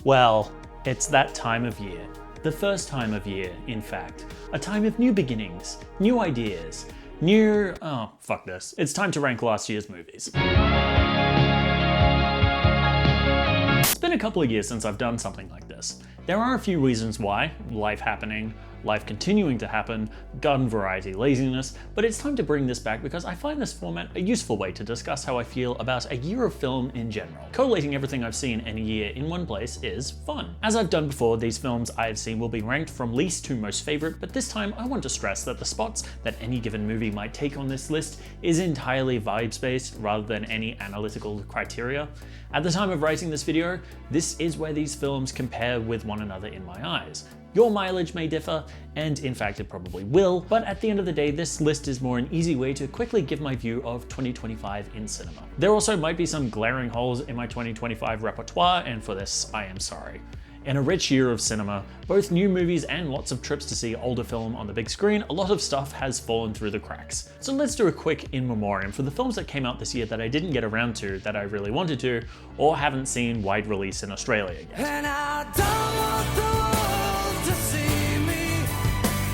Well, it's that time of year. The first time of year, in fact. A time of new beginnings, new ideas, oh, fuck this. It's time to rank last year's movies. It's been a couple of years since I've done something like this. There are a few reasons why: life happening, life continuing to happen, garden variety laziness, but it's time to bring this back because I find this format a useful way to discuss how I feel about a year of film in general. Collating everything I've seen in a year in one place is fun. As I've done before, these films I have seen will be ranked from least to most favorite, but this time I want to stress that the spots that any given movie might take on this list is entirely vibes-based rather than any analytical criteria. At the time of writing this video, this is where these films compare with one another in my eyes. Your mileage may differ, and in fact it probably will, but at the end of the day, this list is more an easy way to quickly give my view of 2025 in cinema. There also might be some glaring holes in my 2025 repertoire, and for this, I am sorry. In a rich year of cinema, both new movies and lots of trips to see older film on the big screen, a lot of stuff has fallen through the cracks. So let's do a quick in memoriam for the films that came out this year that I didn't get around to, that I really wanted to, or haven't seen wide release in Australia yet. And I don't want the world to see me,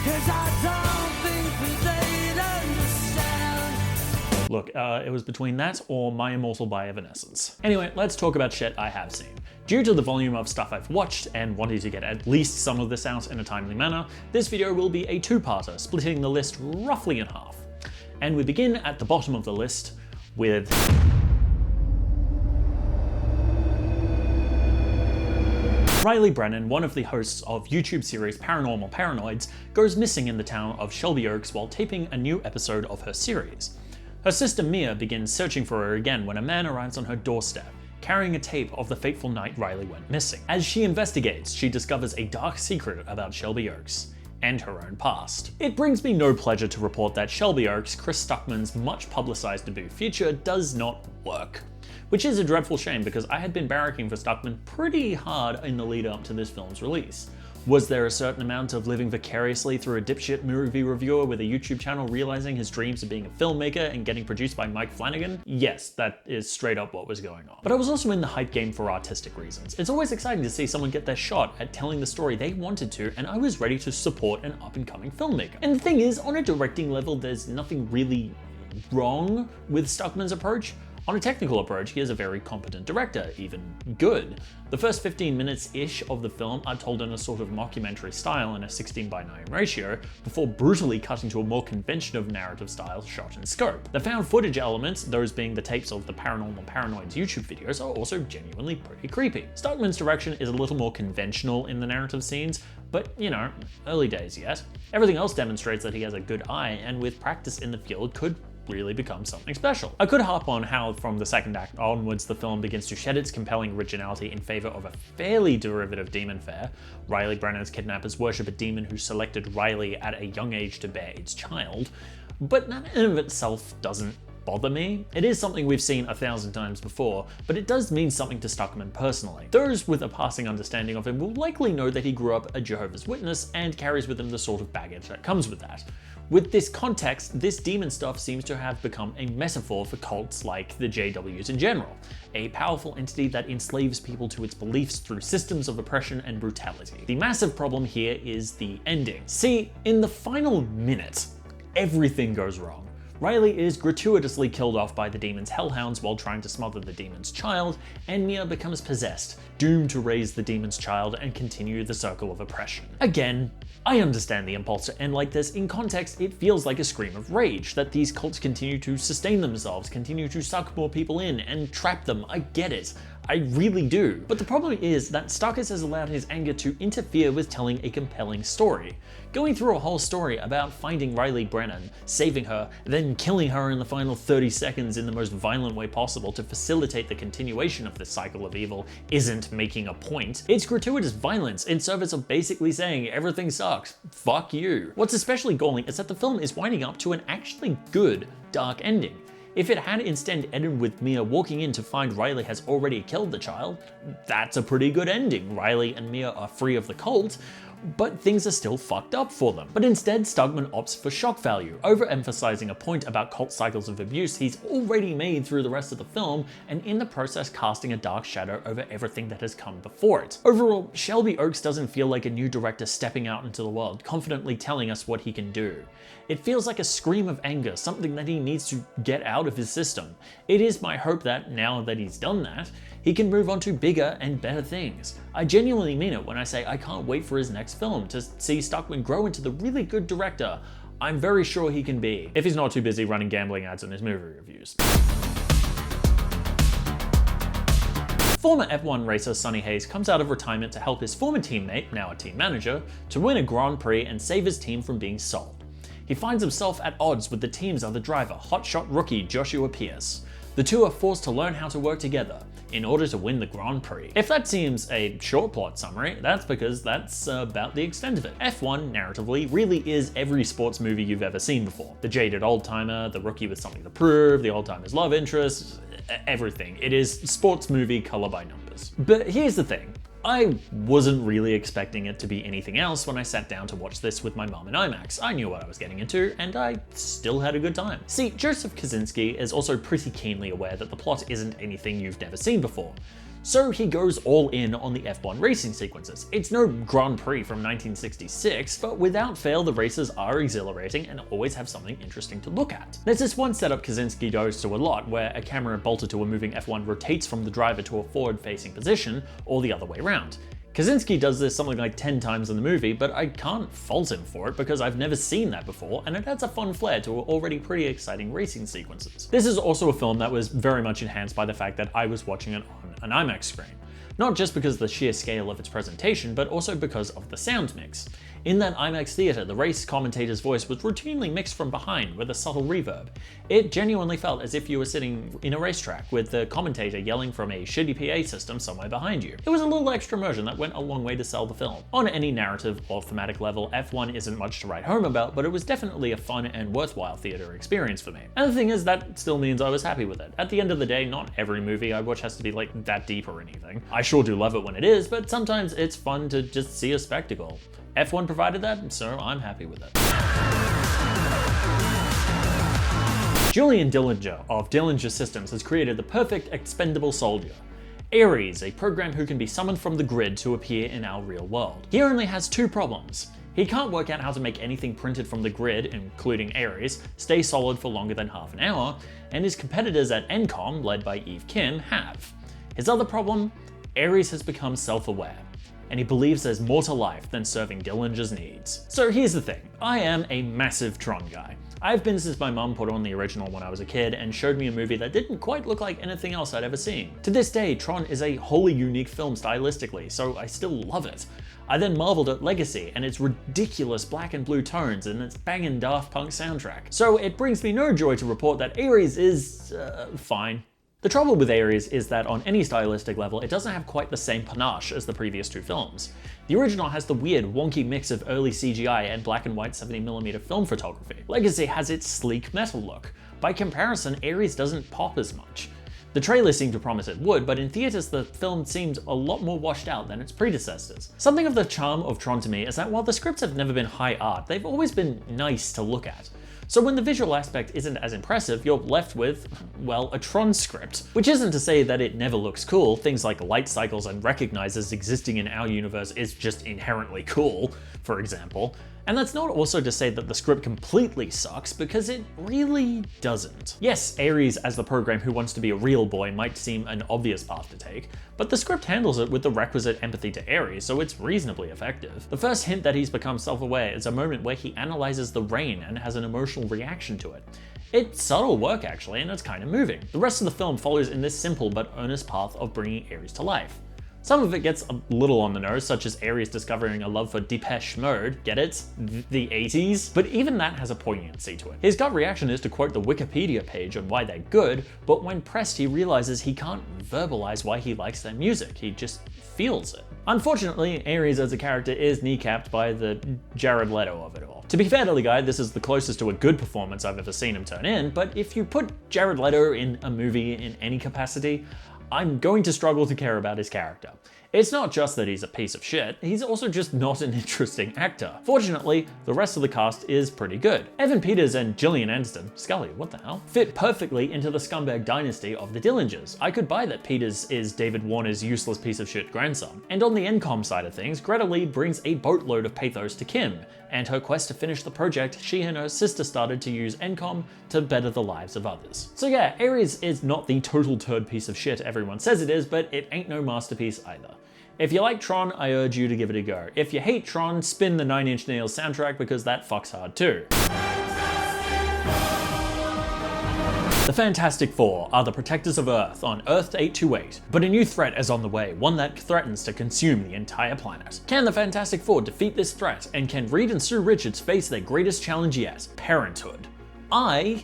'cause I don't think that they'd understand. Look, it was between that or My Immortal by Evanescence. Anyway, let's talk about shit I have seen. Due to the volume of stuff I've watched and wanting to get at least some of this out in a timely manner, this video will be a two-parter, splitting the list roughly in half. And we begin at the bottom of the list with Riley Brennan, one of the hosts of YouTube series Paranormal Paranoids, goes missing in the town of Shelby Oaks while taping a new episode of her series. Her sister Mia begins searching for her again when a man arrives on her doorstep, carrying a tape of the fateful night Riley went missing. As she investigates, she discovers a dark secret about Shelby Oaks and her own past. It brings me no pleasure to report that Shelby Oaks, Chris Stuckman's much publicized debut feature, does not work. Which is a dreadful shame because I had been barracking for Stuckman pretty hard in the lead up to this film's release. Was there a certain amount of living vicariously through a dipshit movie reviewer with a YouTube channel realizing his dreams of being a filmmaker and getting produced by Mike Flanagan? Yes, that is straight up what was going on. But I was also in the hype game for artistic reasons. It's always exciting to see someone get their shot at telling the story they wanted to, and I was ready to support an up-and-coming filmmaker. And the thing is, on a directing level, there's nothing really wrong with Stuckman's approach. On a technical approach, he is a very competent director, even good. The first 15 minutes-ish of the film are told in a sort of mockumentary style in a 16:9 ratio, before brutally cutting to a more conventional narrative style shot and scope. The found footage elements, those being the tapes of the Paranormal Paranoids YouTube videos, are also genuinely pretty creepy. Stuckman's direction is a little more conventional in the narrative scenes, but you know, early days yet. Everything else demonstrates that he has a good eye, and with practice in the field could really become something special. I could harp on how from the second act onwards the film begins to shed its compelling originality in favor of a fairly derivative demon fare. Riley Brennan's kidnappers worship a demon who selected Riley at a young age to bear its child, but that in and of itself doesn't bother me. It is something we've seen 1,000 times before, but it does mean something to Stuckman personally. Those with a passing understanding of him will likely know that he grew up a Jehovah's Witness and carries with him the sort of baggage that comes with that. With this context, this demon stuff seems to have become a metaphor for cults like the JWs in general, a powerful entity that enslaves people to its beliefs through systems of oppression and brutality. The massive problem here is the ending. See, in the final minute, everything goes wrong. Riley is gratuitously killed off by the demon's hellhounds while trying to smother the demon's child, and Mia becomes possessed, doomed to raise the demon's child and continue the circle of oppression. Again, I understand the impulse to end like this. In context, it feels like a scream of rage, that these cults continue to sustain themselves, continue to suck more people in, and trap them. I get it. I really do. But the problem is that Stuckis has allowed his anger to interfere with telling a compelling story. Going through a whole story about finding Riley Brennan, saving her, then killing her in the final 30 seconds in the most violent way possible to facilitate the continuation of this cycle of evil isn't making a point. It's gratuitous violence in service of basically saying everything sucks, fuck you. What's especially galling is that the film is winding up to an actually good, dark ending. If it had instead ended with Mia walking in to find Riley has already killed the child, that's a pretty good ending. Riley and Mia are free of the cult, but things are still fucked up for them. But instead, Stugman opts for shock value, overemphasizing a point about cult cycles of abuse he's already made through the rest of the film, and in the process casting a dark shadow over everything that has come before it. Overall, Shelby Oaks doesn't feel like a new director stepping out into the world, confidently telling us what he can do. It feels like a scream of anger, something that he needs to get out of his system. It is my hope that, now that he's done that, he can move on to bigger and better things. I genuinely mean it when I say I can't wait for his next film, to see Stugman grow into the really good director I'm very sure he can be, if he's not too busy running gambling ads in his movie reviews. Former F1 racer Sonny Hayes comes out of retirement to help his former teammate, now a team manager, to win a Grand Prix and save his team from being sold. He finds himself at odds with the team's other driver, hotshot rookie Joshua Pierce. The two are forced to learn how to work together in order to win the Grand Prix. If that seems a short plot summary, that's because that's about the extent of it. F1, narratively, really is every sports movie you've ever seen before. The jaded old-timer, the rookie with something to prove, the old-timer's love interest, everything. It is sports movie color by numbers. But here's the thing. I wasn't really expecting it to be anything else when I sat down to watch this with my mom in IMAX. I knew what I was getting into, and I still had a good time. See, Joseph Kosinski is also pretty keenly aware that the plot isn't anything you've never seen before. So he goes all in on the F1 racing sequences. It's no Grand Prix from 1966, but without fail the races are exhilarating and always have something interesting to look at. There's this one setup Kosinski goes to a lot, where a camera bolted to a moving F1 rotates from the driver to a forward-facing position, or the other way around. Kosinski does this something like 10 times in the movie, but I can't fault him for it because I've never seen that before, and it adds a fun flair to already pretty exciting racing sequences. This is also a film that was very much enhanced by the fact that I was watching it on an IMAX screen. Not just because of the sheer scale of its presentation, but also because of the sound mix. In that IMAX theater, the race commentator's voice was routinely mixed from behind with a subtle reverb. It genuinely felt as if you were sitting in a racetrack with the commentator yelling from a shitty PA system somewhere behind you. It was a little extra immersion that went a long way to sell the film. On any narrative or thematic level, F1 isn't much to write home about, but it was definitely a fun and worthwhile theater experience for me. And the thing is, that still means I was happy with it. At the end of the day, not every movie I watch has to be like that deep or anything. I sure do love it when it is, but sometimes it's fun to just see a spectacle. F1 provided that, so I'm happy with it. Julian Dillinger of Dillinger Systems has created the perfect expendable soldier. Ares, a program who can be summoned from the grid to appear in our real world. He only has two problems. He can't work out how to make anything printed from the grid, including Ares, stay solid for longer than half an hour, and his competitors at Encom, led by Eve Kim, have. His other problem? Ares has become self-aware, and he believes there's more to life than serving Dillinger's needs. So here's the thing, I am a massive Tron guy. I've been since my mum put on the original when I was a kid and showed me a movie that didn't quite look like anything else I'd ever seen. To this day, Tron is a wholly unique film stylistically, so I still love it. I then marveled at Legacy and its ridiculous black and blue tones and its bangin' Daft Punk soundtrack. So it brings me no joy to report that Ares is, fine. The trouble with Ares is that on any stylistic level, it doesn't have quite the same panache as the previous two films. The original has the weird, wonky mix of early CGI and black and white 70mm film photography. Legacy has its sleek metal look. By comparison, Ares doesn't pop as much. The trailer seemed to promise it would, but in theaters the film seemed a lot more washed out than its predecessors. Something of the charm of Tron to me is that while the scripts have never been high art, they've always been nice to look at. So when the visual aspect isn't as impressive, you're left with, well, a Tron script. Which isn't to say that it never looks cool. Things like light cycles and recognizers existing in our universe is just inherently cool, for example. And that's not also to say that the script completely sucks, because it really doesn't. Yes, Ares as the program who wants to be a real boy might seem an obvious path to take, but the script handles it with the requisite empathy to Ares, so it's reasonably effective. The first hint that he's become self-aware is a moment where he analyzes the rain and has an emotional reaction to it. It's subtle work actually, and it's kind of moving. The rest of the film follows in this simple but earnest path of bringing Ares to life. Some of it gets a little on the nose, such as Ares discovering a love for Depeche Mode, get it? The 80s? But even that has a poignancy to it. His gut reaction is to quote the Wikipedia page on why they're good, but when pressed he realizes he can't verbalize why he likes their music, he just feels it. Unfortunately, Ares as a character is kneecapped by the Jared Leto of it all. To be fair to the guy, this is the closest to a good performance I've ever seen him turn in, but if you put Jared Leto in a movie in any capacity, I'm going to struggle to care about his character. It's not just that he's a piece of shit, he's also just not an interesting actor. Fortunately, the rest of the cast is pretty good. Evan Peters and Gillian Anderson, Scully, what the hell, fit perfectly into the scumbag dynasty of the Dillingers. I could buy that Peters is David Warner's useless piece of shit grandson. And on the NCOM side of things, Greta Lee brings a boatload of pathos to Kim, and her quest to finish the project she and her sister started to use NCOM to better the lives of others. So yeah, Ares is not the total turd piece of shit everyone says it is, but it ain't no masterpiece either. If you like Tron, I urge you to give it a go. If you hate Tron, spin the Nine Inch Nails soundtrack because that fucks hard too. The Fantastic Four are the protectors of Earth on Earth 828, but a new threat is on the way, one that threatens to consume the entire planet. Can the Fantastic Four defeat this threat, and can Reed and Sue Richards face their greatest challenge yet, parenthood? I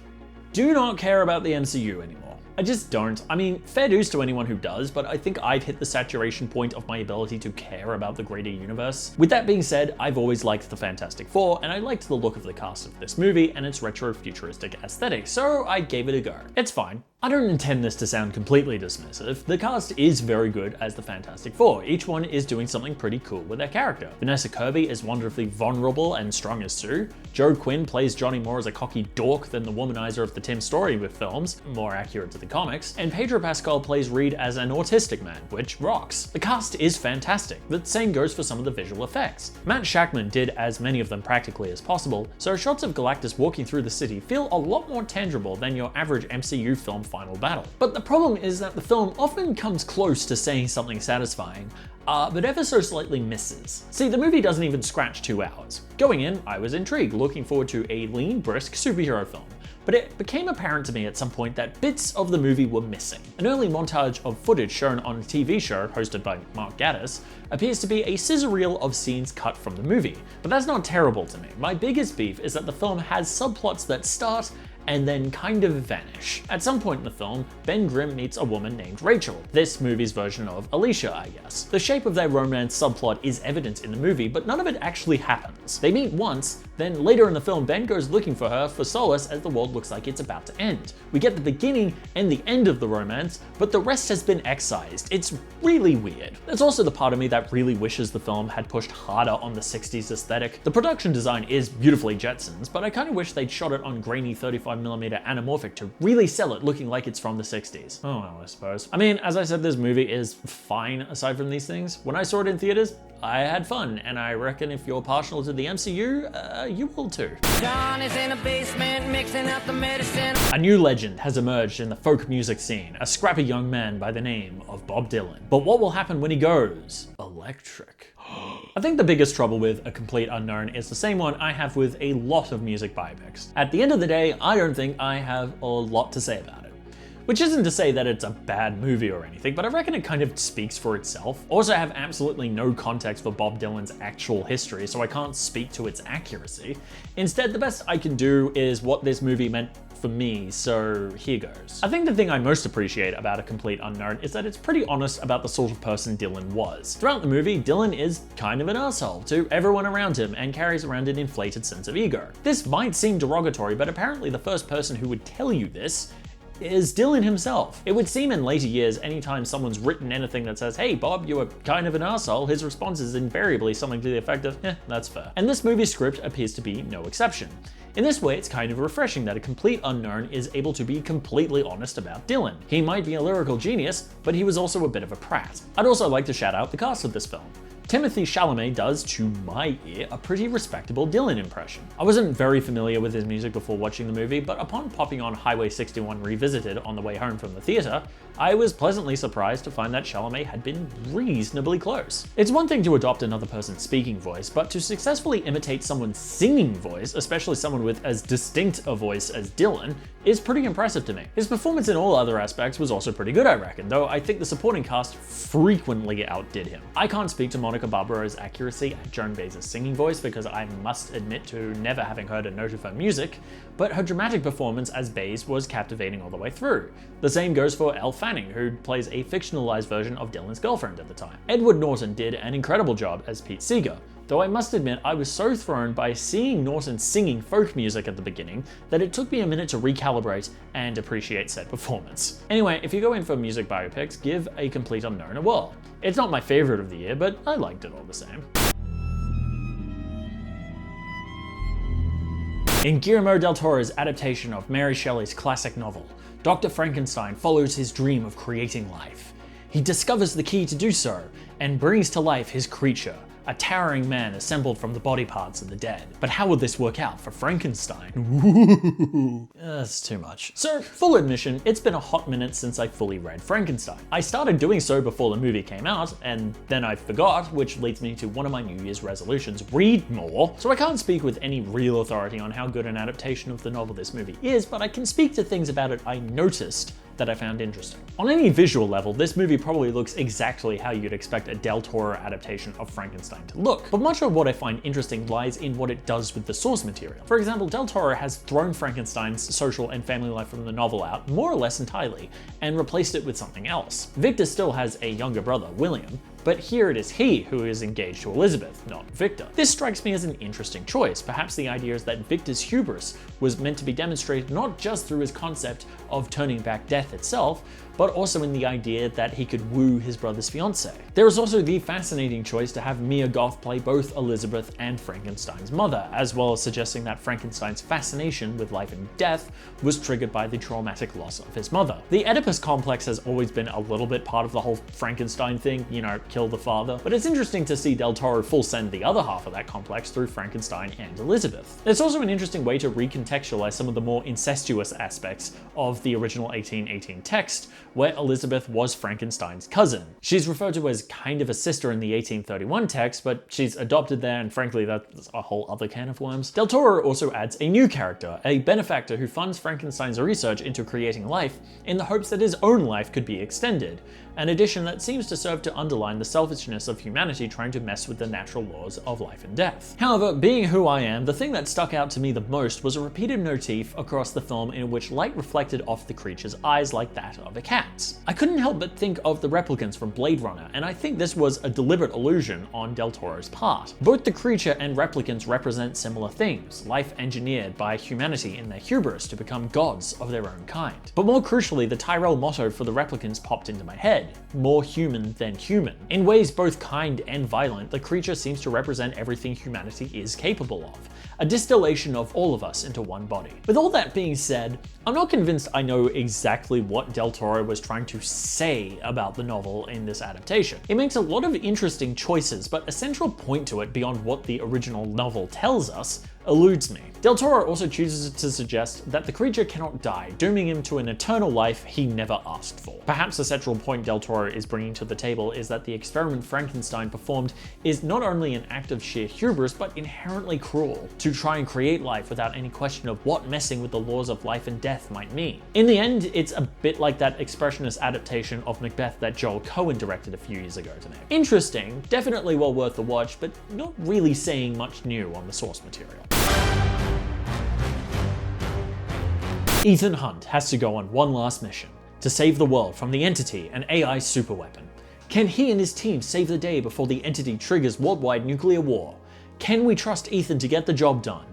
do not care about the MCU anymore. I just don't. I mean, fair dues to anyone who does, but I think I've hit the saturation point of my ability to care about the greater universe. With that being said, I've always liked the Fantastic Four, and I liked the look of the cast of this movie and its retro-futuristic aesthetic, so I gave it a go. It's fine. I don't intend this to sound completely dismissive. The cast is very good as the Fantastic Four. Each one is doing something pretty cool with their character. Vanessa Kirby is wonderfully vulnerable and strong as Sue. Joe Quinn plays Johnny more as a cocky dork than the womanizer of the Tim Story with films, more accurate to the comics. And Pedro Pascal plays Reed as an autistic man, which rocks. The cast is fantastic. The same goes for some of the visual effects. Matt Shakman did as many of them practically as possible, so shots of Galactus walking through the city feel a lot more tangible than your average MCU film final battle. But the problem is that the film often comes close to saying something satisfying, but ever so slightly misses. See, the movie doesn't even scratch 2 hours. Going in, I was intrigued, looking forward to a lean, brisk superhero film. But it became apparent to me at some point that bits of the movie were missing. An early montage of footage shown on a TV show hosted by Mark Gatiss appears to be a scissor reel of scenes cut from the movie. But that's not terrible to me. My biggest beef is that the film has subplots that start and then kind of vanish. At some point in the film, Ben Grimm meets a woman named Rachel, this movie's version of Alicia, I guess. The shape of their romance subplot is evident in the movie, but none of it actually happens. They meet once, then later in the film, Ben goes looking for her for solace as the world looks like it's about to end. We get the beginning and the end of the romance, but the rest has been excised. It's really weird. There's also the part of me that really wishes the film had pushed harder on the 60s aesthetic. The production design is beautifully Jetsons, but I kind of wish they'd shot it on grainy 35mm anamorphic to really sell it looking like it's from the 60s. Oh well, I suppose. I mean, as I said, this movie is fine aside from these things. When I saw it in theaters, I had fun, and I reckon if you're partial to the MCU, you will too. John is in a basement mixing up the medicine. A new legend has emerged in the folk music scene, a scrappy young man by the name of Bob Dylan. But what will happen when he goes electric? I think the biggest trouble with A Complete Unknown is the same one I have with a lot of music biopics. At the end of the day, I don't think I have a lot to say about it. Which isn't to say that it's a bad movie or anything, but I reckon it kind of speaks for itself. Also, I have absolutely no context for Bob Dylan's actual history, so I can't speak to its accuracy. Instead, the best I can do is what this movie meant for me, so here goes. I think the thing I most appreciate about A Complete Unknown is that it's pretty honest about the sort of person Dylan was. Throughout the movie, Dylan is kind of an asshole to everyone around him and carries around an inflated sense of ego. This might seem derogatory, but apparently the first person who would tell you this is Dylan himself. It would seem in later years, anytime someone's written anything that says, "Hey Bob, you were kind of an asshole," his response is invariably something to the effect of, that's fair. And this movie's script appears to be no exception. In this way, it's kind of refreshing that A Complete Unknown is able to be completely honest about Dylan. He might be a lyrical genius, but he was also a bit of a prat. I'd also like to shout out the cast of this film. Timothée Chalamet does, to my ear, a pretty respectable Dylan impression. I wasn't very familiar with his music before watching the movie, but upon popping on Highway 61 Revisited on the way home from the theater, I was pleasantly surprised to find that Chalamet had been reasonably close. It's one thing to adopt another person's speaking voice, but to successfully imitate someone's singing voice, especially someone with as distinct a voice as Dylan, is pretty impressive to me. His performance in all other aspects was also pretty good, I reckon, though I think the supporting cast frequently outdid him. I can't speak to Monica Barbara's accuracy at Joan Baez's singing voice because I must admit to never having heard a note of her music, but her dramatic performance as Baez was captivating all the way through. The same goes for Elle Fanning, who plays a fictionalized version of Dylan's girlfriend at the time. Edward Norton did an incredible job as Pete Seeger. though I must admit I was so thrown by seeing Norton singing folk music at the beginning that it took me a minute to recalibrate and appreciate said performance. Anyway, if you go in for music biopics, give A Complete Unknown a whirl. It's not my favourite of the year, but I liked it all the same. In Guillermo del Toro's adaptation of Mary Shelley's classic novel, Dr. Frankenstein follows his dream of creating life. He discovers the key to do so and brings to life his creature, a towering man assembled from the body parts of the dead. But how would this work out for Frankenstein? That's too much. So, full admission, it's been a hot minute since I fully read Frankenstein. I started doing so before the movie came out, and then I forgot, which leads me to one of my New Year's resolutions: read more. So I can't speak with any real authority on how good an adaptation of the novel this movie is, but I can speak to things about it I noticed that I found interesting. On any visual level, this movie probably looks exactly how you'd expect a Del Toro adaptation of Frankenstein to look, but much of what I find interesting lies in what it does with the source material. For example, Del Toro has thrown Frankenstein's social and family life from the novel out more or less entirely and replaced it with something else. Victor still has a younger brother, William, but here it is he who is engaged to Elizabeth, not Victor. This strikes me as an interesting choice. Perhaps the idea is that Victor's hubris was meant to be demonstrated not just through his concept of turning back death itself, but also in the idea that he could woo his brother's fiancée. There is also the fascinating choice to have Mia Goth play both Elizabeth and Frankenstein's mother, as well as suggesting that Frankenstein's fascination with life and death was triggered by the traumatic loss of his mother. The Oedipus complex has always been a little bit part of the whole Frankenstein thing, you know, kill the father, but it's interesting to see Del Toro full send the other half of that complex through Frankenstein and Elizabeth. It's also an interesting way to recontextualize some of the more incestuous aspects of the original 1818 text, where Elizabeth was Frankenstein's cousin. She's referred to as kind of a sister in the 1831 text, but she's adopted there, and frankly that's a whole other can of worms. Del Toro also adds a new character, a benefactor who funds Frankenstein's research into creating life in the hopes that his own life could be extended, an addition that seems to serve to underline the selfishness of humanity trying to mess with the natural laws of life and death. However, being who I am, the thing that stuck out to me the most was a repeated motif across the film in which light reflected off the creature's eyes like that of a cat's. I couldn't help but think of the replicants from Blade Runner, and I think this was a deliberate allusion on Del Toro's part. Both the creature and replicants represent similar things, life engineered by humanity in their hubris to become gods of their own kind. But more crucially, the Tyrell motto for the replicants popped into my head: more human than human. In ways both kind and violent, the creature seems to represent everything humanity is capable of, a distillation of all of us into one body. With all that being said, I'm not convinced I know exactly what Del Toro was trying to say about the novel in this adaptation. It makes a lot of interesting choices, but a central point to it beyond what the original novel tells us eludes me. Del Toro also chooses to suggest that the creature cannot die, dooming him to an eternal life he never asked for. Perhaps the central point Del Toro is bringing to the table is that the experiment Frankenstein performed is not only an act of sheer hubris, but inherently cruel, to try and create life without any question of what messing with the laws of life and death might mean. In the end, it's a bit like that expressionist adaptation of Macbeth that Joel Cohen directed a few years ago to me. Interesting, definitely well worth the watch, but not really saying much new on the source material. Ethan Hunt has to go on one last mission to save the world from the Entity, an AI superweapon. Can he and his team save the day before the Entity triggers worldwide nuclear war? Can we trust Ethan to get the job done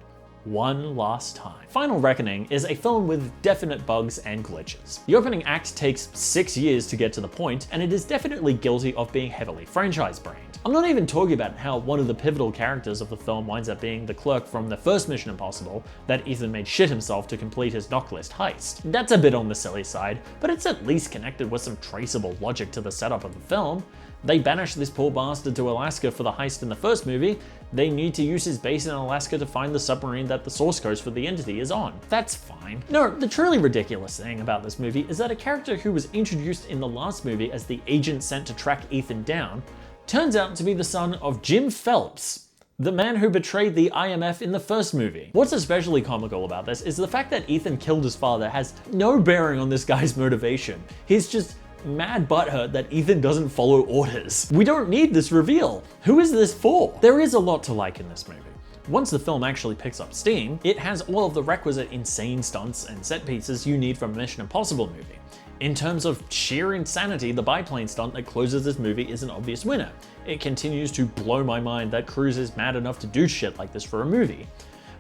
one last time? Final Reckoning is a film with definite bugs and glitches. The opening act takes 6 years to get to the point, and it is definitely guilty of being heavily franchise-brained. I'm not even talking about how one of the pivotal characters of the film winds up being the clerk from the first Mission Impossible that Ethan made shit himself to complete his knocklist heist. That's a bit on the silly side, but it's at least connected with some traceable logic to the setup of the film. They banished this poor bastard to Alaska for the heist in the first movie. They need to use his base in Alaska to find the submarine that the source code for the Entity is on. That's fine. No, the truly ridiculous thing about this movie is that a character who was introduced in the last movie as the agent sent to track Ethan down turns out to be the son of Jim Phelps, the man who betrayed the IMF in the first movie. What's especially comical about this is the fact that Ethan killed his father has no bearing on this guy's motivation. He's just mad butthurt that Ethan doesn't follow orders. We don't need this reveal. Who is this for? There is a lot to like in this movie. Once the film actually picks up steam, it has all of the requisite insane stunts and set pieces you need from a Mission Impossible movie. In terms of sheer insanity, the biplane stunt that closes this movie is an obvious winner. It continues to blow my mind that Cruise is mad enough to do shit like this for a movie.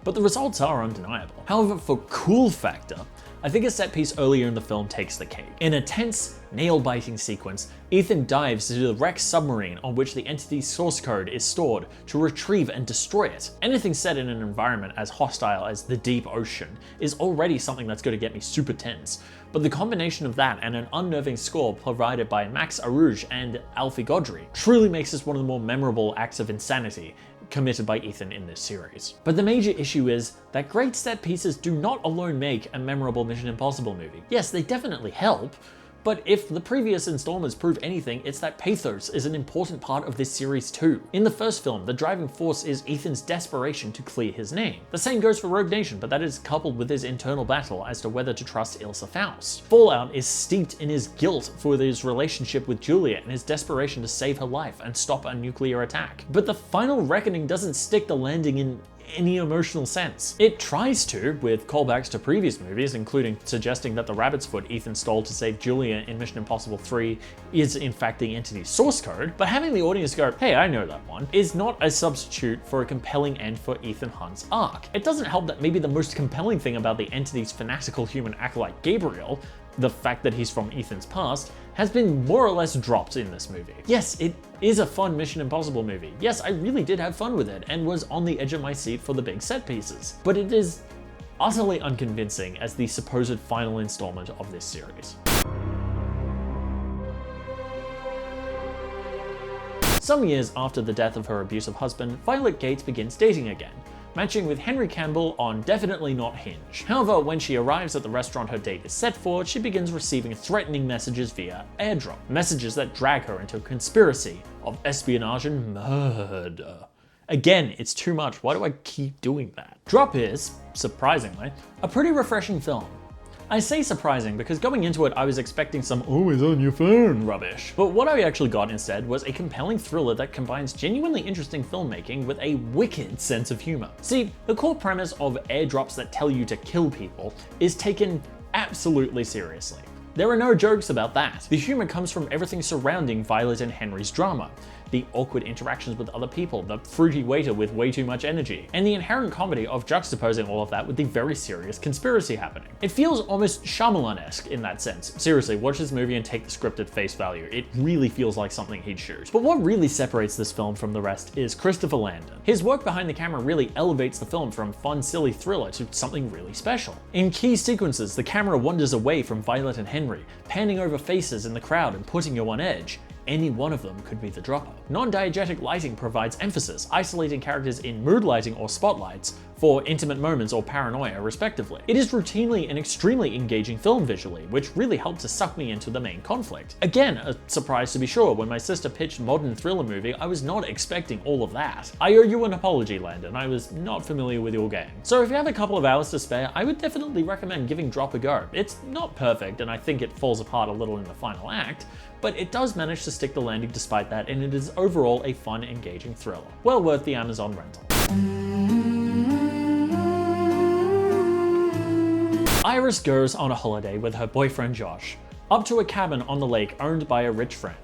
But the results are undeniable. However, for cool factor, I think a set piece earlier in the film takes the cake. In a tense, nail-biting sequence, Ethan dives into the wrecked submarine on which the entity's source code is stored to retrieve and destroy it. Anything set in an environment as hostile as the deep ocean is already something that's going to get me super tense, but the combination of that and an unnerving score provided by Max Arouge and Alfie Gaudry truly makes this one of the more memorable acts of insanity committed by Ethan in this series. But the major issue is that great set pieces do not alone make a memorable Mission Impossible movie. Yes, they definitely help, but if the previous installments prove anything, it's that pathos is an important part of this series too. In the first film, the driving force is Ethan's desperation to clear his name. The same goes for Rogue Nation, but that is coupled with his internal battle as to whether to trust Ilsa Faust. Fallout is steeped in his guilt for his relationship with Julia and his desperation to save her life and stop a nuclear attack. But the final reckoning doesn't stick the landing in any emotional sense. It tries to, with callbacks to previous movies, including suggesting that the rabbit's foot Ethan stole to save Julia in Mission Impossible 3 is in fact the entity's source code, but having the audience go, hey, I know that one, is not a substitute for a compelling end for Ethan Hunt's arc. It doesn't help that maybe the most compelling thing about the entity's fanatical human acolyte Gabriel, the fact that he's from Ethan's past, has been more or less dropped in this movie. Yes, it is a fun Mission Impossible movie. Yes, I really did have fun with it and was on the edge of my seat for the big set pieces. But it is utterly unconvincing as the supposed final installment of this series. Some years after the death of her abusive husband, Violet Gates begins dating again, matching with Henry Campbell on Definitely Not Hinge. However, when she arrives at the restaurant her date is set for, she begins receiving threatening messages via airdrop. Messages that drag her into a conspiracy of espionage and murder. Again, it's too much. Why do I keep doing that? Drop is, surprisingly, a pretty refreshing film. I say surprising because going into it I was expecting some always on your phone rubbish. But what I actually got instead was a compelling thriller that combines genuinely interesting filmmaking with a wicked sense of humor. See, the core premise of airdrops that tell you to kill people is taken absolutely seriously. There are no jokes about that. The humor comes from everything surrounding Violet and Henry's drama. The awkward interactions with other people, the fruity waiter with way too much energy, and the inherent comedy of juxtaposing all of that with the very serious conspiracy happening. It feels almost Shyamalan-esque in that sense. Seriously, watch this movie and take the script at face value. It really feels like something he'd shoot. But what really separates this film from the rest is Christopher Landon. His work behind the camera really elevates the film from fun, silly thriller to something really special. In key sequences, the camera wanders away from Violet and Henry, panning over faces in the crowd and putting you on edge. Any one of them could be the dropper. Non-diegetic lighting provides emphasis, isolating characters in mood lighting or spotlights for intimate moments or paranoia respectively. It is routinely an extremely engaging film visually, which really helped to suck me into the main conflict. Again, a surprise to be sure, when my sister pitched modern thriller movie, I was not expecting all of that. I owe you an apology, Landon, I was not familiar with your game. So if you have a couple of hours to spare, I would definitely recommend giving Drop a go. It's not perfect, and I think it falls apart a little in the final act, but it does manage to stick the landing despite that, and it is overall a fun, engaging thriller. Well worth the Amazon rental. Iris goes on a holiday with her boyfriend Josh, up to a cabin on the lake owned by a rich friend.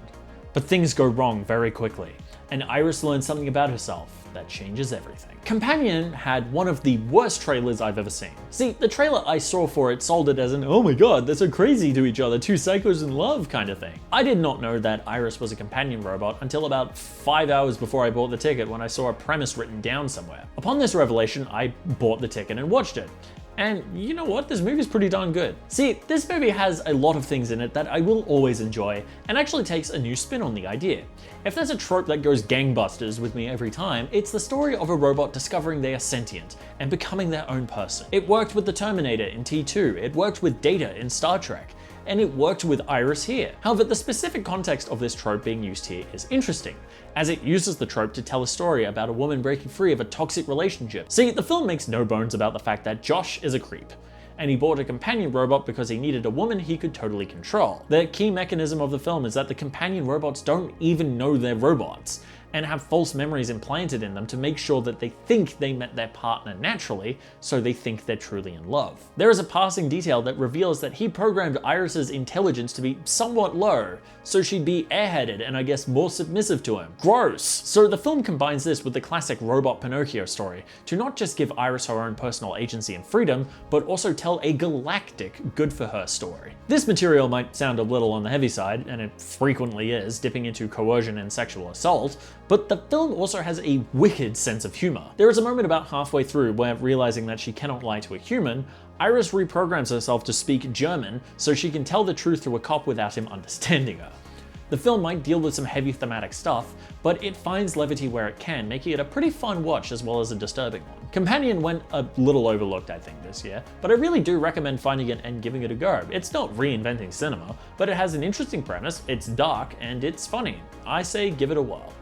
But things go wrong very quickly, and Iris learns something about herself that changes everything. Companion had one of the worst trailers I've ever seen. See, the trailer I saw for it sold it as an oh my god, they're so crazy to each other, two psychos in love kind of thing. I did not know that Iris was a companion robot until about 5 hours before I bought the ticket when I saw a premise written down somewhere. Upon this revelation, I bought the ticket and watched it. And you know what? This movie's pretty darn good. See, this movie has a lot of things in it that I will always enjoy, and actually takes a new spin on the idea. If there's a trope that goes gangbusters with me every time, it's the story of a robot discovering they are sentient and becoming their own person. It worked with the Terminator in T2, it worked with Data in Star Trek, and it worked with Iris here. However, the specific context of this trope being used here is interesting, as it uses the trope to tell a story about a woman breaking free of a toxic relationship. See, the film makes no bones about the fact that Josh is a creep, and he bought a companion robot because he needed a woman he could totally control. The key mechanism of the film is that the companion robots don't even know they're robots, and have false memories implanted in them to make sure that they think they met their partner naturally, so they think they're truly in love. There is a passing detail that reveals that he programmed Iris's intelligence to be somewhat low, so she'd be airheaded and I guess more submissive to him. Gross! So the film combines this with the classic robot Pinocchio story to not just give Iris her own personal agency and freedom, but also tell a galactic good-for-her story. This material might sound a little on the heavy side, and it frequently is, dipping into coercion and sexual assault, but the film also has a wicked sense of humor. There is a moment about halfway through where, realizing that she cannot lie to a human, Iris reprograms herself to speak German so she can tell the truth to a cop without him understanding her. The film might deal with some heavy thematic stuff, but it finds levity where it can, making it a pretty fun watch as well as a disturbing one. Companion went a little overlooked, I think, this year, but I really do recommend finding it and giving it a go. It's not reinventing cinema, but it has an interesting premise, it's dark, and it's funny. I say give it a whirl.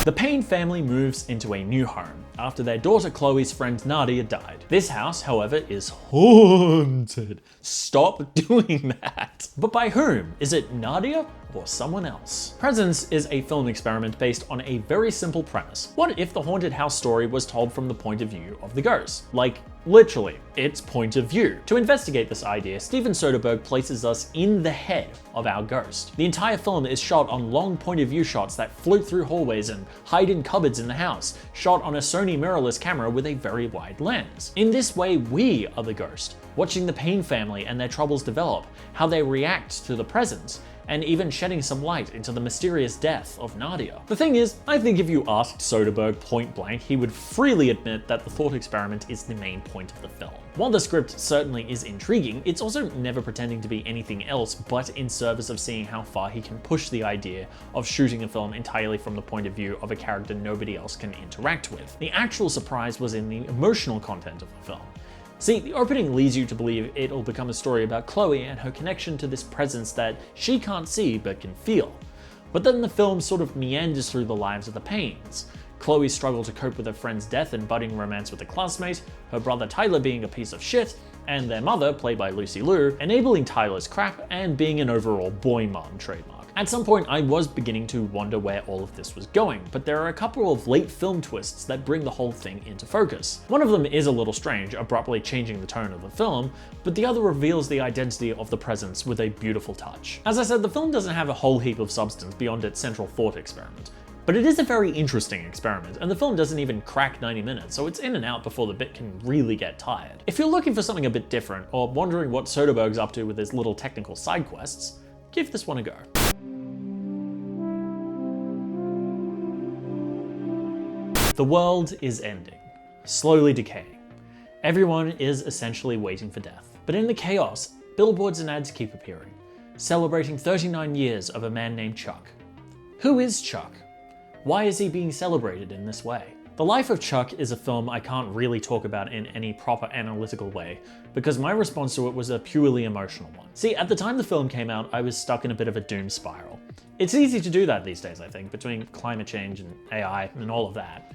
The Payne family moves into a new home after their daughter Chloe's friend Nadia died. This house, however, is haunted. Stop doing that. But by whom? Is it Nadia or someone else? Presence is a film experiment based on a very simple premise. What if the haunted house story was told from the point of view of the ghost? Like, literally, its point of view. To investigate this idea, Steven Soderbergh places us in the head of our ghost. The entire film is shot on long point of view shots that float through hallways and hide in cupboards in the house, shot on a Sony mirrorless camera with a very wide lens. In this way, we are the ghost, watching the Payne family and their troubles develop, how they react to the presence, and even shedding some light into the mysterious death of Nadia. The thing is, I think if you asked Soderbergh point blank, he would freely admit that the thought experiment is the main point of the film. While the script certainly is intriguing, it's also never pretending to be anything else but in service of seeing how far he can push the idea of shooting a film entirely from the point of view of a character nobody else can interact with. The actual surprise was in the emotional content of the film. See, the opening leads you to believe it'll become a story about Chloe and her connection to this presence that she can't see but can feel. But then the film sort of meanders through the lives of the Paynes. Chloe's struggle to cope with her friend's death and budding romance with a classmate, her brother Tyler being a piece of shit, and their mother, played by Lucy Liu, enabling Tyler's crap and being an overall boy mom trademark. At some point, I was beginning to wonder where all of this was going, but there are a couple of late film twists that bring the whole thing into focus. One of them is a little strange, abruptly changing the tone of the film, but the other reveals the identity of the presence with a beautiful touch. As I said, the film doesn't have a whole heap of substance beyond its central thought experiment. But it is a very interesting experiment, and the film doesn't even crack 90 minutes, so it's in and out before the bit can really get tired. If you're looking for something a bit different, or wondering what Soderbergh's up to with his little technical side quests, give this one a go. The world is ending, slowly decaying. Everyone is essentially waiting for death. But in the chaos, billboards and ads keep appearing, celebrating 39 years of a man named Chuck. Who is Chuck? Why is he being celebrated in this way? The Life of Chuck is a film I can't really talk about in any proper analytical way, because my response to it was a purely emotional one. See, at the time the film came out, I was stuck in a bit of a doom spiral. It's easy to do that these days, I think, between climate change and AI and all of that.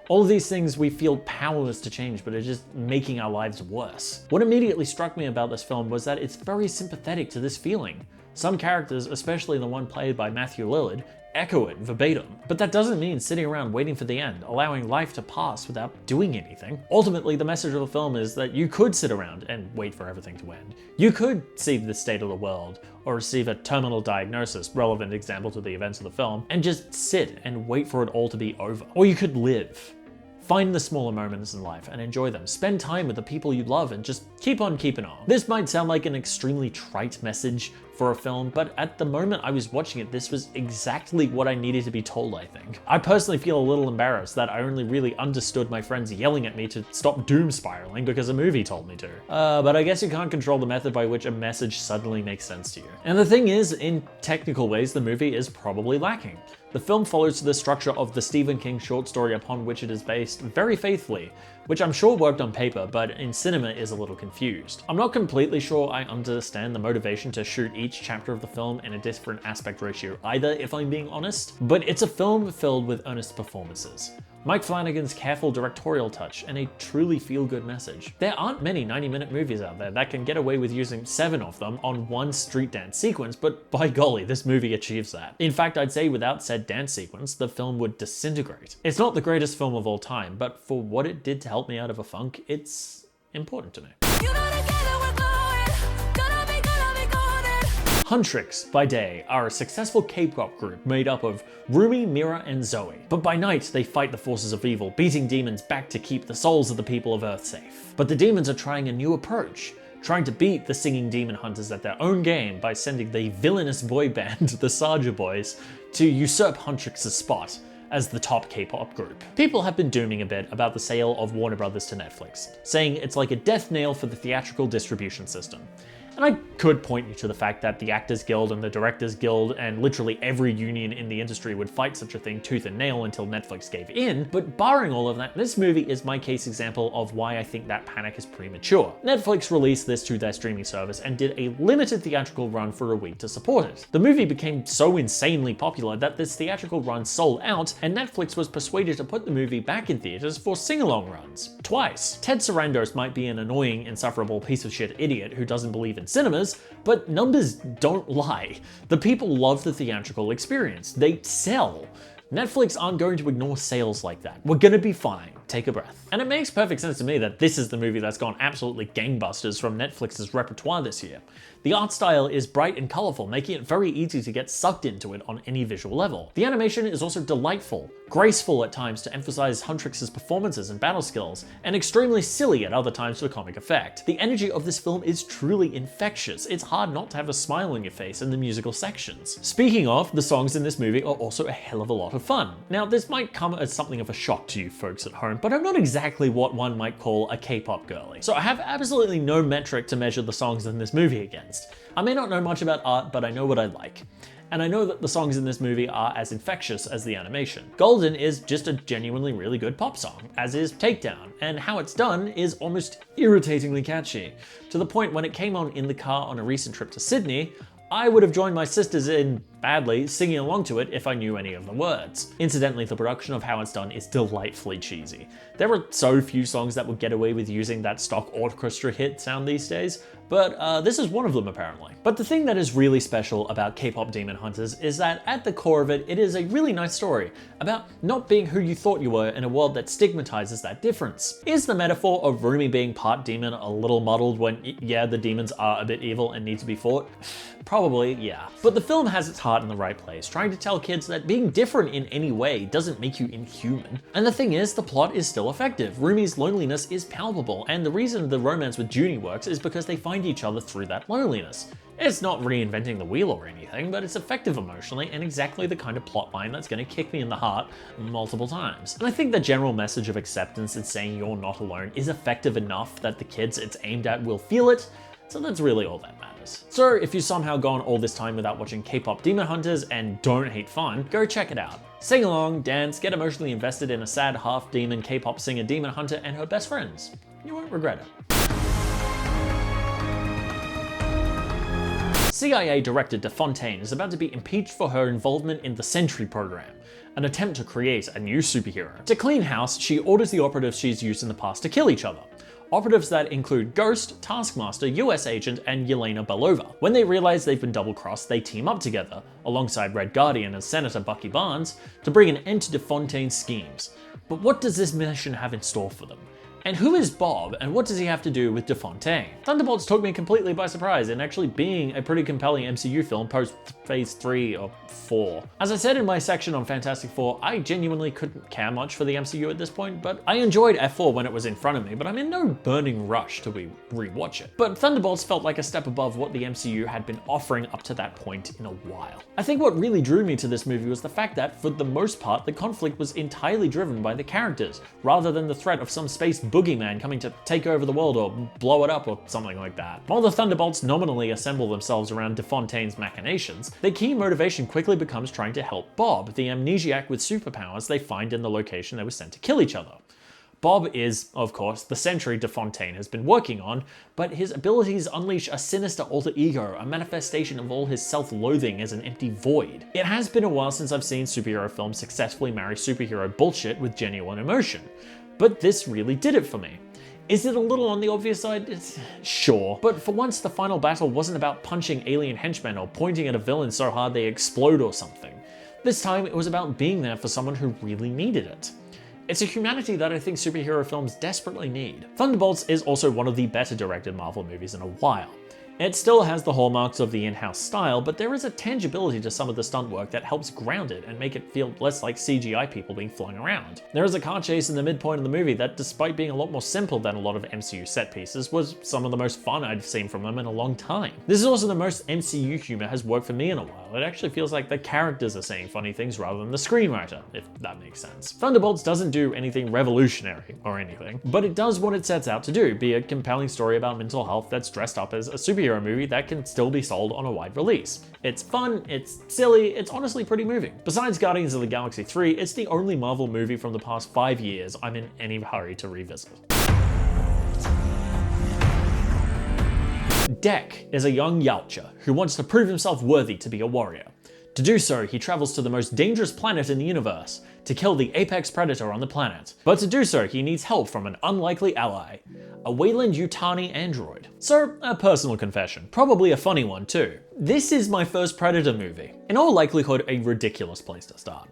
All of these things we feel powerless to change, but are just making our lives worse. What immediately struck me about this film was that it's very sympathetic to this feeling. Some characters, especially the one played by Matthew Lillard, echo it verbatim. But that doesn't mean sitting around waiting for the end, allowing life to pass without doing anything. Ultimately, the message of the film is that you could sit around and wait for everything to end. You could see the state of the world, or receive a terminal diagnosis, relevant example to the events of the film, and just sit and wait for it all to be over. Or you could live. Find the smaller moments in life and enjoy them. Spend time with the people you love and just keep on keeping on. This might sound like an extremely trite message for a film, but at the moment I was watching it, this was exactly what I needed to be told, I think. I personally feel a little embarrassed that I only really understood my friends yelling at me to stop doom spiraling because a movie told me to. But I guess you can't control the method by which a message suddenly makes sense to you. And the thing is, in technical ways, the movie is probably lacking. The film follows the structure of the Stephen King short story upon which it is based very faithfully, which I'm sure worked on paper, but in cinema is a little confused. I'm not completely sure I understand the motivation to shoot each chapter of the film in a different aspect ratio either, if I'm being honest, but it's a film filled with earnest performances, Mike Flanagan's careful directorial touch, and a truly feel-good message. There aren't many 90-minute movies out there that can get away with using 7 of them on one street dance sequence, but by golly, this movie achieves that. In fact, I'd say without said dance sequence, the film would disintegrate. It's not the greatest film of all time, but for what it did to help me out of a funk, it's important to me. Huntrix, by day, are a successful K-pop group made up of Rumi, Mira, and Zoe. But by night, they fight the forces of evil, beating demons back to keep the souls of the people of Earth safe. But the demons are trying a new approach, trying to beat the singing demon hunters at their own game by sending the villainous boy band, the Saja Boys, to usurp Huntrix's spot as the top K-pop group. People have been dooming a bit about the sale of Warner Brothers to Netflix, saying it's like a death nail for the theatrical distribution system. And I could point you to the fact that the Actors Guild and the Directors Guild and literally every union in the industry would fight such a thing tooth and nail until Netflix gave in, but barring all of that, this movie is my case example of why I think that panic is premature. Netflix released this to their streaming service and did a limited theatrical run for a week to support it. The movie became so insanely popular that this theatrical run sold out, and Netflix was persuaded to put the movie back in theaters for sing-along runs. Twice. Ted Sarandos might be an annoying, insufferable piece of shit idiot who doesn't believe in cinemas, but numbers don't lie. The people love the theatrical experience. They sell. Netflix aren't going to ignore sales like that. We're gonna be fine. Take a breath. And it makes perfect sense to me that this is the movie that's gone absolutely gangbusters from Netflix's repertoire this year. The art style is bright and colorful, making it very easy to get sucked into it on any visual level. The animation is also delightful, graceful at times to emphasize Huntrix's performances and battle skills, and extremely silly at other times for comic effect. The energy of this film is truly infectious. It's hard not to have a smile on your face in the musical sections. Speaking of, the songs in this movie are also a hell of a lot of fun. Now, this might come as something of a shock to you folks at home, but I'm not exactly what one might call a K-pop girly. So I have absolutely no metric to measure the songs in this movie against. I may not know much about art, but I know what I like. And I know that the songs in this movie are as infectious as the animation. Golden is just a genuinely really good pop song, as is Takedown, and How It's Done is almost irritatingly catchy, to the point when it came on in the car on a recent trip to Sydney, I would have joined my sisters in, badly, singing along to it if I knew any of the words. Incidentally, the production of How It's Done is delightfully cheesy. There are so few songs that would get away with using that stock orchestra hit sound these days, but this is one of them apparently. But the thing that is really special about K-pop Demon Hunters is that at the core of it, it is a really nice story about not being who you thought you were in a world that stigmatizes that difference. Is the metaphor of Rumi being part demon a little muddled when, yeah, the demons are a bit evil and need to be fought? Probably, yeah. But the film has its heart in the right place, trying to tell kids that being different in any way doesn't make you inhuman. And the thing is, the plot is still effective. Rumi's loneliness is palpable, and the reason the romance with Junie works is because they find each other through that loneliness. It's not reinventing the wheel or anything, but it's effective emotionally and exactly the kind of plotline that's going to kick me in the heart multiple times. And I think the general message of acceptance and saying you're not alone is effective enough that the kids it's aimed at will feel it, so that's really all that matters. So if you've somehow gone all this time without watching K-pop Demon Hunters and don't hate fun, go check it out. Sing along, dance, get emotionally invested in a sad half-demon K-pop singer Demon Hunter and her best friends. You won't regret it. CIA Director DeFontaine is about to be impeached for her involvement in the Sentry program, an attempt to create a new superhero. To clean house, she orders the operatives she's used in the past to kill each other. Operatives that include Ghost, Taskmaster, US Agent, and Yelena Belova. When they realize they've been double-crossed, they team up together, alongside Red Guardian and Senator Bucky Barnes, to bring an end to DeFontaine's schemes. But what does this mission have in store for them? And who is Bob, and what does he have to do with DeFontaine? Thunderbolts took me completely by surprise in actually being a pretty compelling MCU film post Phase 3 or 4. As I said in my section on Fantastic Four, I genuinely couldn't care much for the MCU at this point, but I enjoyed F4 when it was in front of me, but I'm in no burning rush to rewatch it. But Thunderbolts felt like a step above what the MCU had been offering up to that point in a while. I think what really drew me to this movie was the fact that, for the most part, the conflict was entirely driven by the characters, rather than the threat of some space boogeyman coming to take over the world or blow it up or something like that. While the Thunderbolts nominally assemble themselves around DeFontaine's machinations, their key motivation quickly becomes trying to help Bob, the amnesiac with superpowers they find in the location they were sent to kill each other. Bob is, of course, the sentry de Fontaine has been working on, but his abilities unleash a sinister alter ego, a manifestation of all his self-loathing as an empty void. It has been a while since I've seen superhero films successfully marry superhero bullshit with genuine emotion, but this really did it for me. Is it a little on the obvious side? Sure. But for once, the final battle wasn't about punching alien henchmen or pointing at a villain so hard they explode or something. This time, it was about being there for someone who really needed it. It's a humanity that I think superhero films desperately need. Thunderbolts is also one of the better directed Marvel movies in a while. It still has the hallmarks of the in-house style, but there is a tangibility to some of the stunt work that helps ground it and make it feel less like CGI people being flung around. There is a car chase in the midpoint of the movie that, despite being a lot more simple than a lot of MCU set pieces, was some of the most fun I've seen from them in a long time. This is also the most MCU humor has worked for me in a while. It actually feels like the characters are saying funny things rather than the screenwriter, if that makes sense. Thunderbolts doesn't do anything revolutionary or anything, but it does what it sets out to do, be a compelling story about mental health that's dressed up as a superhero movie that can still be sold on a wide release. It's fun, it's silly, it's honestly pretty moving. Besides Guardians of the Galaxy 3, it's the only Marvel movie from the past 5 years I'm in any hurry to revisit. Dek is a young Yautja who wants to prove himself worthy to be a warrior. To do so, he travels to the most dangerous planet in the universe to kill the apex predator on the planet. But to do so, he needs help from an unlikely ally, a Weyland-Yutani android. So, a personal confession, probably a funny one too. This is my first Predator movie. In all likelihood, a ridiculous place to start.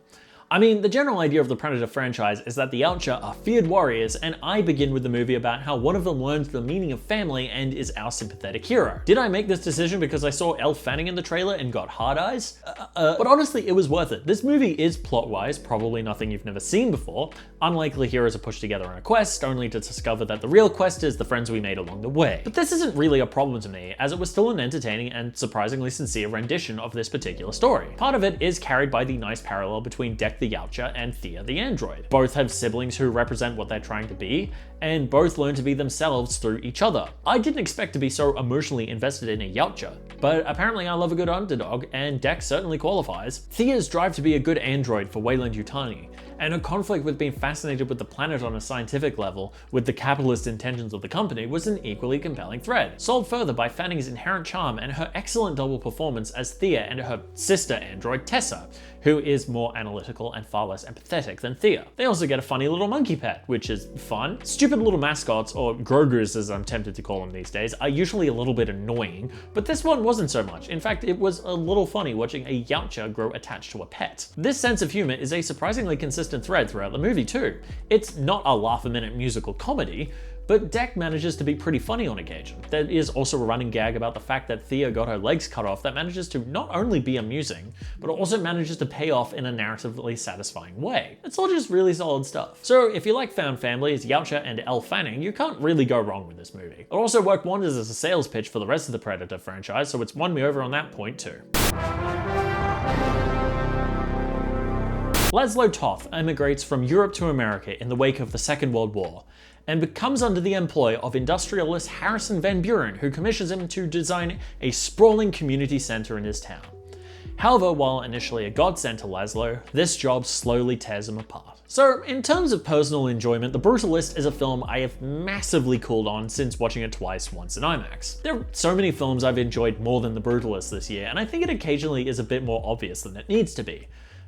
I mean, the general idea of the Predator franchise is that the Yautja are feared warriors, and I begin with the movie about how one of them learns the meaning of family and is our sympathetic hero. Did I make this decision because I saw Elle Fanning in the trailer and got hard eyes? But honestly, it was worth it. This movie is plot-wise probably nothing you've never seen before. Unlikely heroes are pushed together on a quest, only to discover that the real quest is the friends we made along the way. But this isn't really a problem to me, as it was still an entertaining and surprisingly sincere rendition of this particular story. Part of it is carried by the nice parallel between Dek the Yautja and Thea the android. Both have siblings who represent what they're trying to be, and both learn to be themselves through each other. I didn't expect to be so emotionally invested in a Yautja, but apparently I love a good underdog, and Dek certainly qualifies. Thea's drive to be a good android for Weyland-Yutani, and her conflict with being fascinated with the planet on a scientific level with the capitalist intentions of the company was an equally compelling thread, solved further by Fanning's inherent charm and her excellent double performance as Thea and her sister android Tessa, who is more analytical and far less empathetic than Thea. They also get a funny little monkey pet, which is fun. Stupid little mascots, or Grogus as I'm tempted to call them these days, are usually a little bit annoying, but this one wasn't so much. In fact, it was a little funny watching a Yautja grow attached to a pet. This sense of humor is a surprisingly consistent thread throughout the movie too. It's not a laugh-a-minute musical comedy, but Dek manages to be pretty funny on occasion. There is also a running gag about the fact that Thea got her legs cut off that manages to not only be amusing, but also manages to pay off in a narratively satisfying way. It's all just really solid stuff. So if you like found families, Yautja and Elle Fanning, you can't really go wrong with this movie. It also worked wonders as a sales pitch for the rest of the Predator franchise, so it's won me over on that point too. Laszlo Toth emigrates from Europe to America in the wake of the Second World War, and becomes under the employ of industrialist Harrison Van Buren, who commissions him to design a sprawling community center in his town. However, while initially a godsend to Laszlo, this job slowly tears him apart. So, in terms of personal enjoyment, The Brutalist is a film I have massively cooled on since watching it twice, once in IMAX. There are so many films I've enjoyed more than The Brutalist this year, and I think it occasionally is a bit more obvious than it needs to be.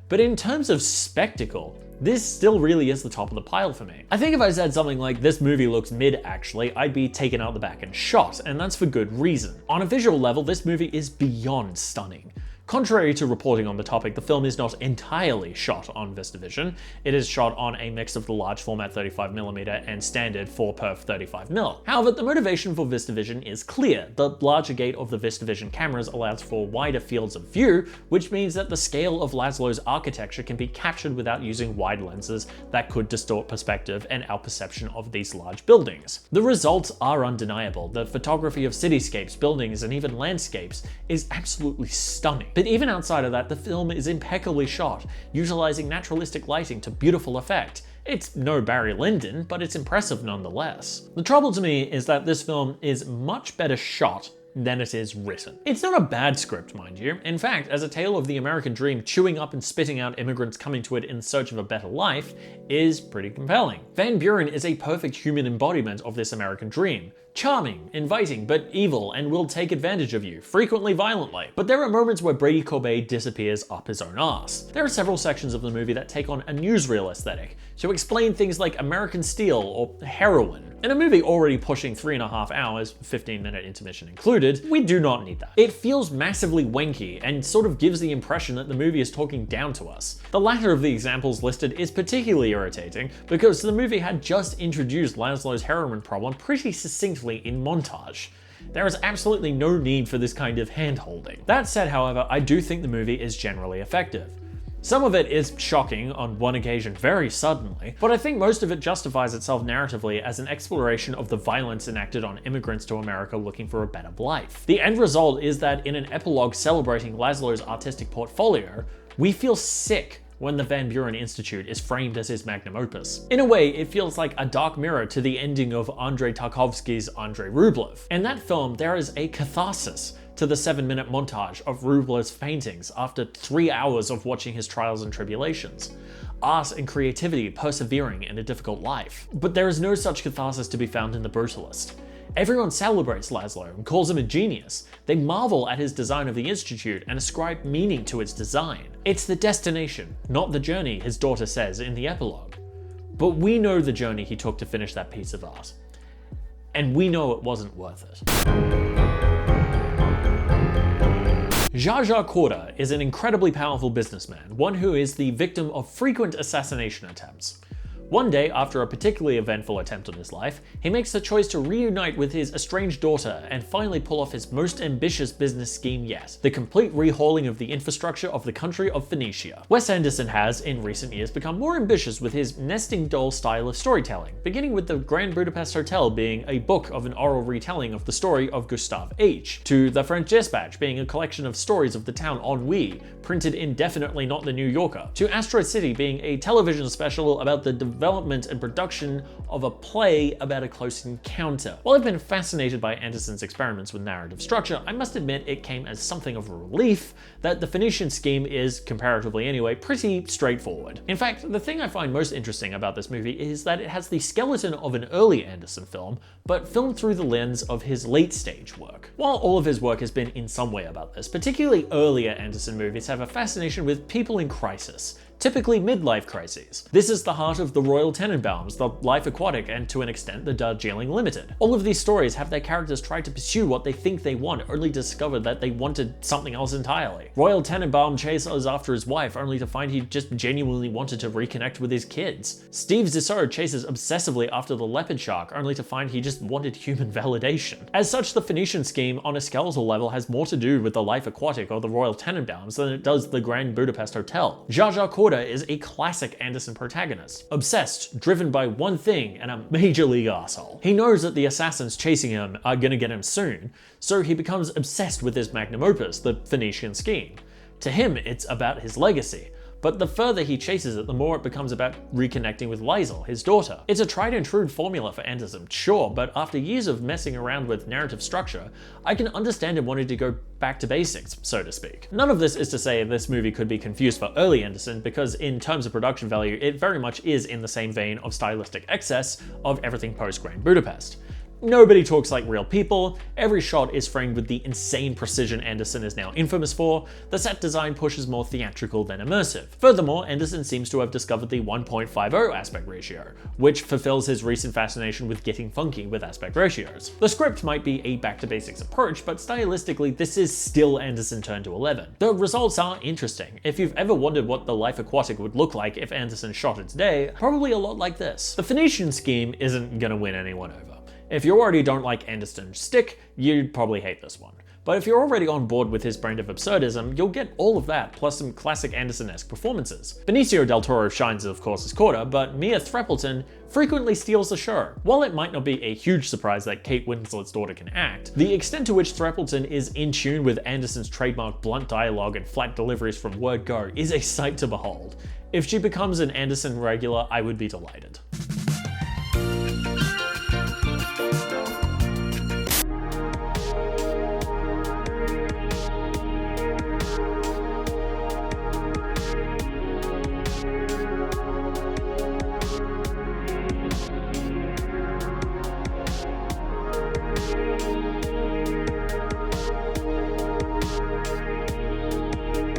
But in terms of spectacle, this still really is the top of the pile for me. I think if I said something like, this movie looks mid actually, I'd be taken out the back and shot, and that's for good reason. On a visual level, this movie is beyond stunning. Contrary to reporting on the topic, the film is not entirely shot on VistaVision. It is shot on a mix of the large format 35mm and standard 4perf 35mm. However, the motivation for VistaVision is clear. The larger gate of the VistaVision cameras allows for wider fields of view, which means that the scale of Laszlo's architecture can be captured without using wide lenses that could distort perspective and our perception of these large buildings. The results are undeniable. The photography of cityscapes, buildings, and even landscapes is absolutely stunning. But even outside of that, the film is impeccably shot, utilizing naturalistic lighting to beautiful effect. It's no Barry Lyndon, but it's impressive nonetheless. The trouble to me is that this film is much better shot than it is written. It's not a bad script, mind you. In fact, as a tale of the American dream chewing up and spitting out immigrants coming to it in search of a better life is pretty compelling. Van Buren is a perfect human embodiment of this American dream. Charming, inviting, but evil and will take advantage of you, frequently violently. But there are moments where Brady Corbet disappears up his own arse. There are several sections of the movie that take on a newsreel aesthetic to explain things like American steel or heroin. In a movie already pushing 3.5 hours, 15-minute intermission included, we do not need that. It feels massively wanky and sort of gives the impression that the movie is talking down to us. The latter of the examples listed is particularly irritating because the movie had just introduced Laszlo's heroin problem pretty succinctly in montage. There is absolutely no need for this kind of hand-holding. That said, however, I do think the movie is generally effective. Some of it is shocking, on one occasion very suddenly, but I think most of it justifies itself narratively as an exploration of the violence enacted on immigrants to America looking for a better life. The end result is that in an epilogue celebrating Laszlo's artistic portfolio, we feel sick when the Van Buren Institute is framed as his magnum opus. In a way, it feels like a dark mirror to the ending of Andrei Tarkovsky's Andrei Rublev. In that film, there is a catharsis to the 7-minute montage of Rublev's paintings after 3 hours of watching his trials and tribulations. Art and creativity persevering in a difficult life. But there is no such catharsis to be found in The Brutalist. Everyone celebrates Laszlo and calls him a genius. They marvel at his design of the Institute and ascribe meaning to its design. It's the destination, not the journey, his daughter says in the epilogue. But we know the journey he took to finish that piece of art. And we know it wasn't worth it. Zsa Zsa Gabor is an incredibly powerful businessman, one who is the victim of frequent assassination attempts. One day, after a particularly eventful attempt on his life, he makes the choice to reunite with his estranged daughter and finally pull off his most ambitious business scheme yet, the complete rehauling of the infrastructure of the country of Phoenicia. Wes Anderson has, in recent years, become more ambitious with his nesting doll style of storytelling, beginning with the Grand Budapest Hotel being a book of an oral retelling of the story of Gustav H, to The French Dispatch being a collection of stories of the town Ennui, printed in Definitely Not the New Yorker, to Asteroid City being a television special about the development and production of a play about a close encounter. While I've been fascinated by Anderson's experiments with narrative structure, I must admit it came as something of a relief that the Phoenician Scheme is, comparatively anyway, pretty straightforward. In fact, the thing I find most interesting about this movie is that it has the skeleton of an early Anderson film, but filmed through the lens of his late-stage work. While all of his work has been in some way about this, particularly earlier Anderson movies have a fascination with people in crisis, typically midlife crises. This is the heart of the Royal Tenenbaums, the Life Aquatic, and to an extent the Darjeeling Limited. All of these stories have their characters try to pursue what they think they want, only to discover that they wanted something else entirely. Royal Tenenbaum chases after his wife, only to find he just genuinely wanted to reconnect with his kids. Steve Zissou chases obsessively after the leopard shark, only to find he just wanted human validation. As such, the Phoenician Scheme on a skeletal level has more to do with the Life Aquatic or the Royal Tenenbaums than it does the Grand Budapest Hotel. Zsa Zsa Gabor is a classic Anderson protagonist, obsessed, driven by one thing, and a major league asshole. He knows that the assassins chasing him are gonna get him soon, so he becomes obsessed with his magnum opus, the Phoenician Scheme. To him, it's about his legacy, but the further he chases it, the more it becomes about reconnecting with Liesl, his daughter. It's a tried and true formula for Anderson, sure, but after years of messing around with narrative structure, I can understand him wanting to go back to basics, so to speak. None of this is to say this movie could be confused for early Anderson, because in terms of production value, it very much is in the same vein of stylistic excess of everything post-Grand Budapest. Nobody talks like real people, every shot is framed with the insane precision Anderson is now infamous for, the set design pushes more theatrical than immersive. Furthermore, Anderson seems to have discovered the 1.50 aspect ratio, which fulfills his recent fascination with getting funky with aspect ratios. The script might be a back-to-basics approach, but stylistically this is still Anderson turned to 11. The results are interesting. If you've ever wondered what the Life Aquatic would look like if Anderson shot it today, probably a lot like this. The Phoenician Scheme isn't gonna win anyone over. If you already don't like Anderson's stick, you'd probably hate this one. But if you're already on board with his brand of absurdism, you'll get all of that, plus some classic Anderson-esque performances. Benicio del Toro shines, of course, as Corda, but Mia Threppleton frequently steals the show. While it might not be a huge surprise that Kate Winslet's daughter can act, the extent to which Threppleton is in tune with Anderson's trademark blunt dialogue and flat deliveries from word go is a sight to behold. If she becomes an Anderson regular, I would be delighted.